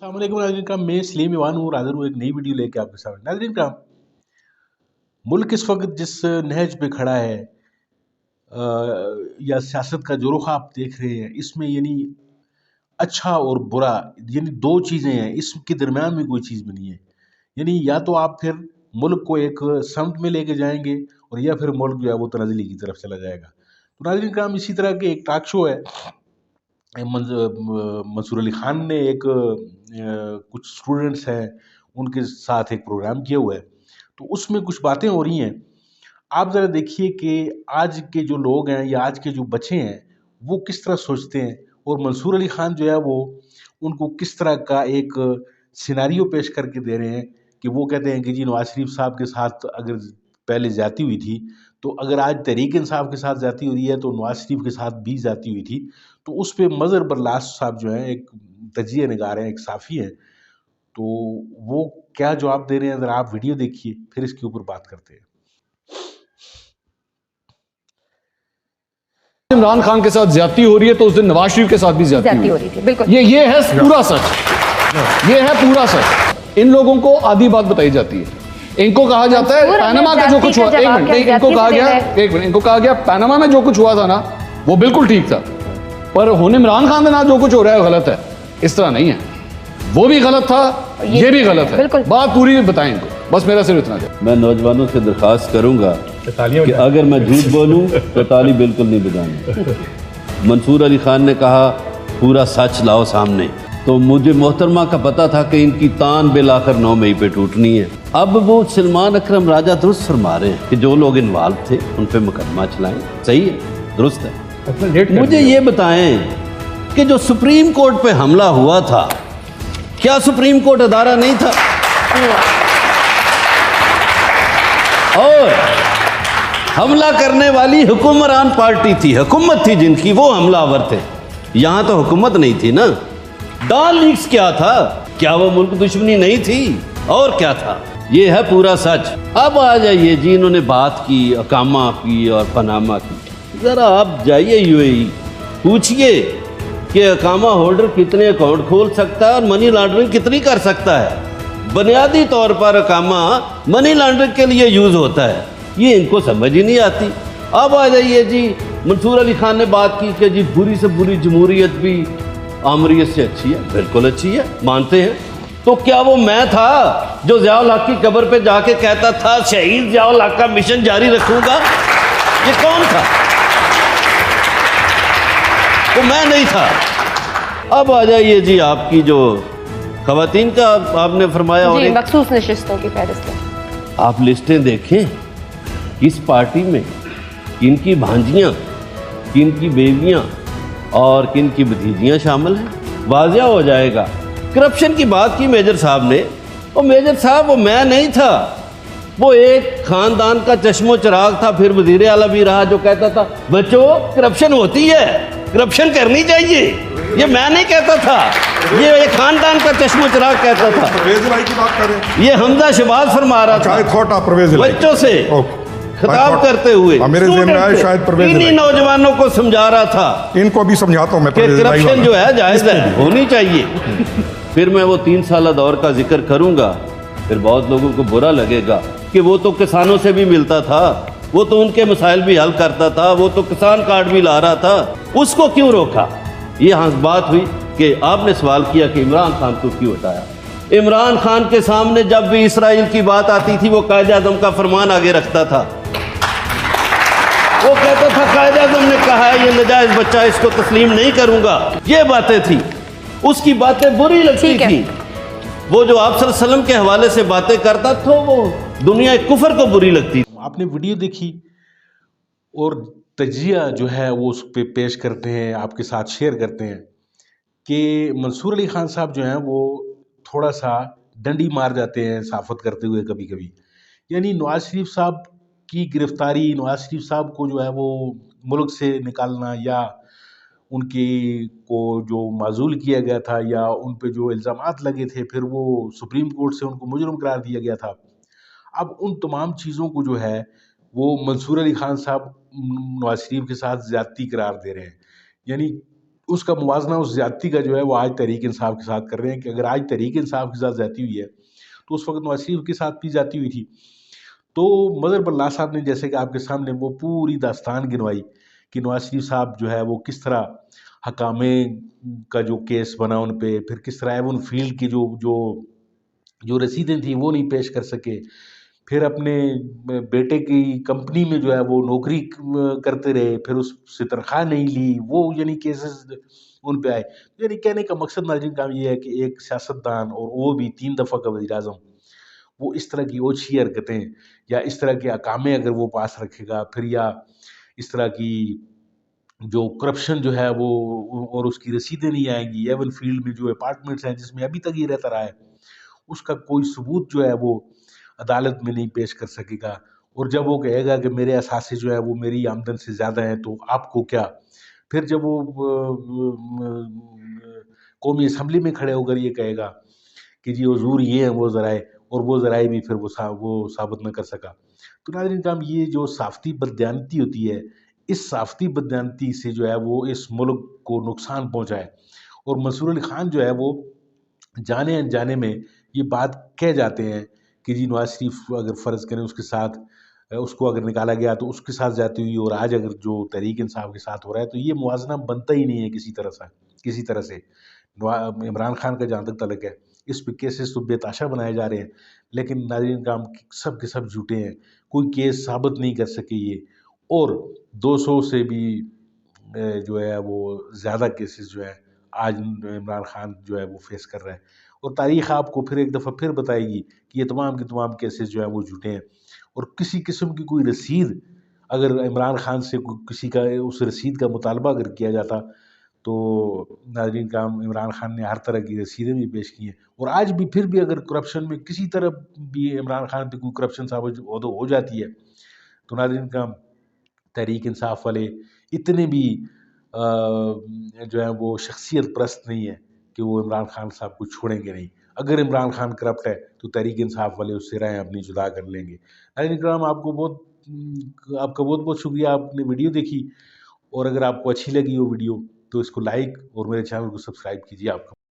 अस्सलामुअलैकुम नाज़रीन कराम, मैं सलीम ईवान हूँ और हाज़िर हूँ एक नई वीडियो लेके आपके सामने। नाज़रीन कराम, मुल्क इस वक्त जिस नहज पे खड़ा है या सियासत का जो रुख आप देख रहे हैं, इसमें यानी अच्छा और बुरा यानी दो चीज़ें हैं, इसके दरमियान में कोई चीज़ भी नहीं है। यानी या तो आप फिर मुल्क को एक समत में लेके जाएंगे और या फिर मुल्क जो है वो तनाज़ुली की तरफ चला जाएगा। तो नाज़रीन कराम, इसी तरह के एक टॉक शो है, मंसूर अली खान ने एक कुछ स्टूडेंट्स हैं उनके साथ एक प्रोग्राम किया हुआ है, तो उसमें कुछ बातें हो रही हैं। आप ज़रा देखिए कि आज के जो लोग हैं या आज के जो बच्चे हैं वो किस तरह सोचते हैं, और मंसूर अली खान जो है वो उनको किस तरह का एक सिनारियो पेश करके दे रहे हैं कि वो कहते हैं कि जी नवाज शरीफ साहब के साथ अगर पहले ज्यादती हुई थी, तो अगर आज तहरीक इंसाफ के साथ ज्यादती हुई है तो नवाज शरीफ के साथ भी ज्यादती हुई थी। तो उस पे मज़हर बरलास साहब जो हैं एक तजिया निगार हैं, एक साफ़ी हैं, तो वो क्या जवाब दे रहे हैं ज़रा आप वीडियो देखिए, फिर इसके ऊपर बात करते हैं। इमरान खान के साथ ज्यादती हो रही है तो उस दिन नवाज शरीफ के साथ भी ज्यादती हो रही थी। बिल्कुल ये है पूरा सच, ये है पूरा सच। इन लोगों को आधी बात बताई जाती है। इनको कहा जाता है पैनामा का जो कुछ हुआ, एक मिनट नहीं, इनको कहा गया, एक मिनट, इनको कहा गया पैनामा में जो कुछ हुआ था ना वो बिल्कुल ठीक था, पर हुन इमरान खान के साथ जो कुछ हो रहा है वो गलत है। इस तरह नहीं है, वो भी गलत था, ये भी गलत है। बात पूरी बताएं इनको, बस मेरा सिर्फ इतना है। मैं नौजवानों से दरख्वास्त करूंगा कि अगर मैं झूठ बोलूं तो ताली बिल्कुल नहीं बजानी। मंसूर अली खान ने कहा पूरा सच लाओ सामने, तो मुझे मोहतरमा का पता था कि इनकी तान बिल आकर 9 मई पे टूटनी है। अब वो सलमान अकरम राजा दुरुस्त फरमा रहे हैं कि जो लोग इन्वॉल्व थे उन पे मुकदमा चलाएं। सही है, दुरुस्त है। मुझे ये बताएं कि जो सुप्रीम कोर्ट पे हमला हुआ था, क्या सुप्रीम कोर्ट अदारा नहीं था? और हमला करने वाली हुक्मरान पार्टी थी, हुकूमत थी जिनकी, वो हमलावर थे। यहां तो हुकूमत नहीं थी ना। डॉन लीक्स क्या था? क्या वो मुल्क दुश्मनी नहीं थी? और क्या था? ये है पूरा सच। अब आ जाइए जी, इन्होंने बात की अकामा की और पनामा की। जरा आप जाइए यूएई, पूछिए कि अकामा होल्डर कितने अकाउंट खोल सकता है और मनी लॉन्ड्रिंग कितनी कर सकता है। बुनियादी तौर पर अकामा मनी लॉन्ड्रिंग के लिए यूज होता है, ये इनको समझ ही नहीं आती। अब आ जाइए जी, मंसूर अली खान ने बात की कि जी बुरी से बुरी जमहूरियत भी आमरीत से अच्छी है। बिल्कुल अच्छी है, मानते हैं। तो क्या वो मैं था जो ज़ियाउल हक की कब्र पे जाके कहता था शहीद ज़ियाउल हक का मिशन जारी रखूंगा? ये कौन था? वो मैं नहीं था। अब आ जाइए जी, आपकी जो खवातीन का आपने फरमाया और मखसूस नशिस्तों की फहरिस्त, आप लिस्टें देखें, किस पार्टी में किन की भांजियाँ, किन की बेवियाँ और किन की भतीजियाँ शामिल हैं, वाजिया हो जाएगा। करप्शन की बात की मेजर साहब ने, और मेजर साहब वो मैं नहीं था, वो एक खानदान का चश्मो चिराग था, फिर वजीर आला भी रहा, जो कहता था बच्चों करप्शन होती है, करप्शन करनी चाहिए। ये मैं नहीं कहता था, ये एक खानदान का चश्मो चिराग कहता था। परवेज लाई की बात करें, ये हमजा शहबाज फरमा रहा था बच्चों से खिताब करते हुए। मेरे ज़हन में आया शायद परवेज इन्हीं नौजवानों को समझा रहा था, इनको भी समझाता हूं मैं कि करप्शन जो है जायज है, होनी चाहिए। फिर मैं वो 3 साल दौर का जिक्र करूंगा, फिर बहुत लोगों को बुरा लगेगा कि वो तो किसानों से भी मिलता था, वो तो उनके मसाइल भी हल करता था, वो तो किसान कार्ड भी ला रहा था, उसको क्यों रोका? ये बात हुई कि आपने सवाल किया कि इमरान खान को क्यों हटाया। इमरान खान के सामने जब भी इसराइल की बात आती थी, वो कायदे आज़म का फरमान आगे रखता था। वो कहता था कायदे आज़म ने कहा है ये नाजायज बच्चा, इसको तस्लीम नहीं करूंगा। ये बातें थी, उसकी बातें बुरी लगती थी। वो जो आप सल्लल्लाहु अलैहि वसल्लम के हवाले से बातें करता था, वो दुनिया कुफर को बुरी लगती। आपने वीडियो देखी और तजिया जो है वो उस पे पेश करते हैं, आपके साथ शेयर करते हैं कि मंसूर अली खान साहब जो हैं वो थोड़ा सा डंडी मार जाते हैं साफत करते हुए कभी कभी। यानी नवाज शरीफ साहब की गिरफ्तारी, नवाज शरीफ साहब को जो है वो मुल्क से निकालना, या उनके को जो माजूल किया गया था, या उन पे जो इल्ज़ामात लगे थे, फिर वो सुप्रीम कोर्ट से उनको मुजरिम करार दिया गया था। अब उन तमाम चीज़ों को जो है वो मंसूर अली खान साहब नवाज शरीफ के साथ ज़्यादती करार दे रहे हैं। यानी उसका मुवाजना उस ज़्यादती का जो है वो आज तहरीक इंसाफ के साथ कर रहे हैं कि अगर आज तहरीक इंसाफ के साथ ज़्यादती हुई है तो उस वक्त नवाज शरीफ के साथ भी ज़्यादती हुई थी। तो मदर बल्ला साहब ने जैसे कि आपके सामने वो पूरी दास्तान गिनवाई कि नवाज शरीफ साहब जो है वो किस तरह हकामे का जो केस बना उन पे, फिर किस तरह एवन फील्ड की जो जो जो रसीदें थी वो नहीं पेश कर सके, फिर अपने बेटे की कंपनी में जो है वो नौकरी करते रहे, फिर उससे तनख्वाह नहीं ली, वो यानी केसेस उन पे आए। यानी कहने का मकसद नाज़रीन काम ये है कि एक सियासतदान और वो भी 3 दफ़ा का वज़ीर-ए-आज़म, वो इस तरह की ओछी हरकतें या इस तरह के अकामे अगर वो पास रखेगा, फिर या इस तरह की जो करप्शन जो है वो और उसकी रसीदें नहीं आएँगी, एवन फील्ड में जो अपार्टमेंट्स हैं जिसमें अभी तक ये रहता रहा है, उसका कोई सबूत जो है वो अदालत में नहीं पेश कर सकेगा। और जब वो कहेगा कि मेरे असासे जो है वो मेरी आमदन से ज़्यादा हैं तो आपको क्या? फिर जब वो कौमी असम्बली में खड़े होकर ये कहेगा कि जी हुज़ूर ये हैं वो ज़राए, और वो ज़राए भी फिर वो साबित ना कर सका। तो नाज़रीन किराम, ये जो साफ़ती बददियानती होती है, इस साफ़ती बददियानती से जो है वो इस मुल्क को नुकसान पहुँचा है। और मंसूर अली ख़ान जो है वो जाने-अनजाने में ये बात कह जाते हैं कि जी नवाज़ शरीफ अगर फ़र्ज़ करें उसके साथ उसको अगर निकाला गया तो उसके साथ ज़्यादती हुई, और आज अगर जो तहरीक इंसाफ के साथ हो रहा है तो ये मुवाज़ना बनता ही नहीं है किसी तरह से। इमरान खान का जहाँ तक तल्लुक है, इस पे केसेस तो बेताशा बनाए जा रहे हैं, लेकिन नाज़रीन किराम सब के सब झूठे हैं। कोई केस साबित नहीं कर सके ये, और 200 से भी जो है वो ज़्यादा केसेस जो हैं आज इमरान खान जो है वो फेस कर रहा है। और तारीख़ आपको फिर एक दफ़ा फिर बताएगी कि ये तमाम के तमाम केसेस जो हैं वो झूठे हैं। और किसी किस्म की कोई रसीद अगर इमरान खान से किसी का उस रसीद का मुतालबा अगर किया जाता तो नाज़रीन किराम, इमरान खान ने हर तरह की रसीदें भी पेश की हैं। और आज भी फिर भी अगर करप्शन में किसी तरह भी इमरान खान पे कोई करप्शन साबित हो जाती है तो नाज़रीन किराम, तहरीक इंसाफ वाले इतने भी जो है वो शख्सियत परस्त नहीं है कि वो इमरान खान साहब को छोड़ेंगे नहीं। अगर इमरान खान करप्ट है तो तहरीक इंसाफ वाले उससे राहें अपनी जुदा कर लेंगे। नाज़रीन किराम, आपका बहुत-बहुत शुक्रिया, आपने वीडियो देखी, और अगर आपको अच्छी लगी वो वीडियो तो इसको लाइक और मेरे चैनल को सब्सक्राइब कीजिए। आपका